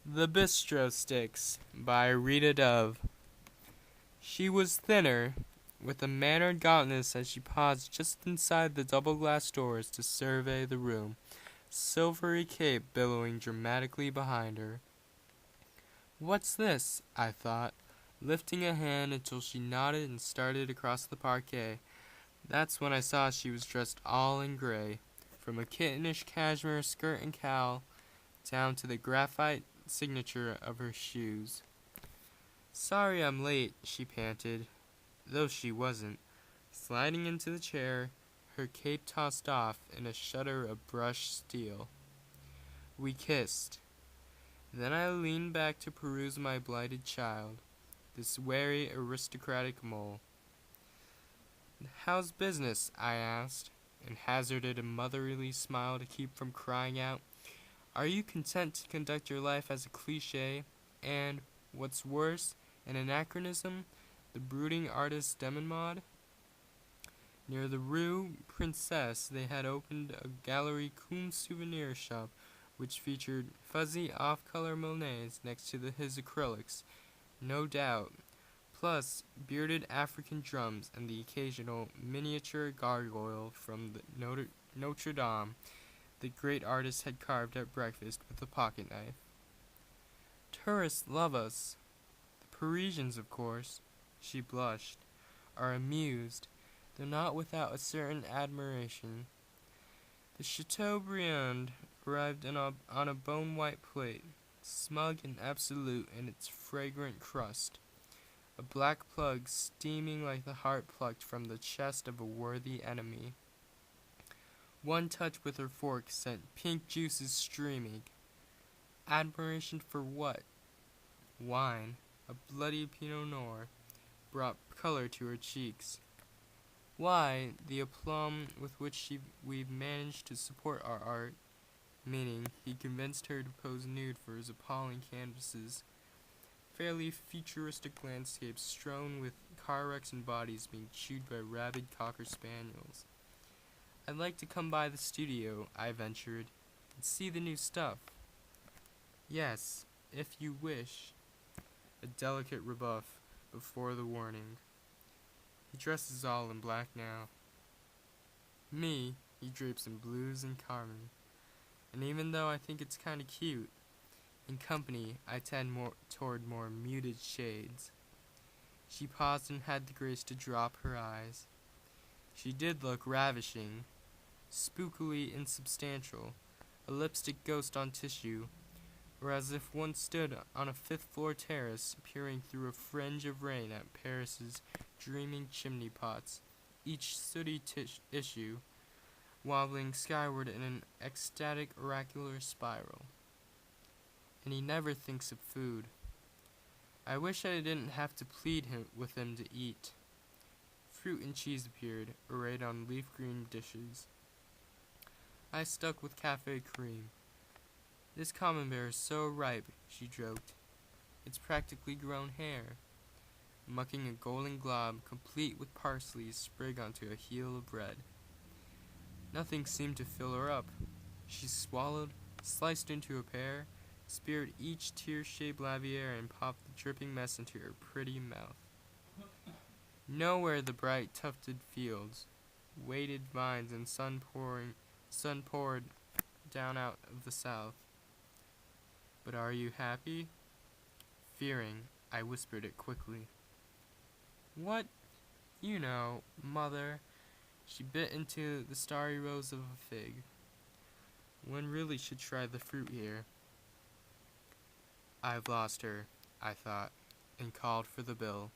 The Bistro Styx by Rita. She was thinner, with a mannered gauntness as she paused just inside the double-glass doors to survey the room, silvery cape billowing dramatically behind her. "What's this?" I thought, lifting a hand until she nodded and started across the parquet. That's when I saw she was dressed all in gray, from a kittenish cashmere skirt and cowl down to the graphite signature of her shoes. "Sorry I'm late," she panted, though she wasn't, sliding into the chair, her cape tossed off in a shudder of brushed steel. We kissed. Then I leaned back to peruse my blighted child, this wary aristocratic mole. "How's business?" I asked, and hazarded a motherly smile to keep from crying out, "Are you content to conduct your life as a cliché, and, what's worse, an anachronism, the brooding artist Demonmod?" Near the Rue Princesse they had opened a Galerie Cum souvenir shop which featured fuzzy off-color Monets next to his acrylics, no doubt, plus bearded African drums and the occasional miniature gargoyle from the Notre Dame the great artist had carved at breakfast with a pocket knife. "Tourists love us. The Parisians, of course," she blushed, "are amused, though not without a certain admiration." The Chateaubriand arrived on a bone-white plate, smug and absolute in its fragrant crust, a black plug steaming like the heart plucked from the chest of a worthy enemy. One touch with her fork sent pink juices streaming. Admiration for what? Wine, a bloody Pinot Noir, brought color to her cheeks. Why, the aplomb with which we've managed to support our art, meaning he convinced her to pose nude for his appalling canvases, fairly futuristic landscapes strewn with car wrecks and bodies being chewed by rabid cocker spaniels. "I'd like to come by the studio," I ventured, "and see the new stuff." "Yes, if you wish." A delicate rebuff before the warning. He dresses all in black now. Me, he drapes in blues and carmine. And even though I think it's kinda cute, in company I tend toward more muted shades. She paused and had the grace to drop her eyes. She did look ravishing, spookily insubstantial, a lipstick ghost on tissue, or as if one stood on a fifth-floor terrace peering through a fringe of rain at Paris's dreaming chimney pots, each sooty issue wobbling skyward in an ecstatic oracular spiral. And he never thinks of food. I wish I didn't have to plead with him to eat. Fruit and cheese appeared, arrayed on leaf green dishes. I stuck with cafe cream. "This camembert is so ripe," she joked. "It's practically grown hair," mucking a golden glob complete with parsley sprig onto a heel of bread. Nothing seemed to fill her up. She swallowed, sliced into a pear, speared each tear-shaped lavière and popped the dripping mess into her pretty mouth. Nowhere the bright tufted fields, weighted vines and sun poured down out of the south. "But are you happy?" Fearing, I whispered it quickly. "What? You know, Mother." She bit into the starry rose of a fig. "One really should try the fruit here." I've lost her, I thought, and called for the bill.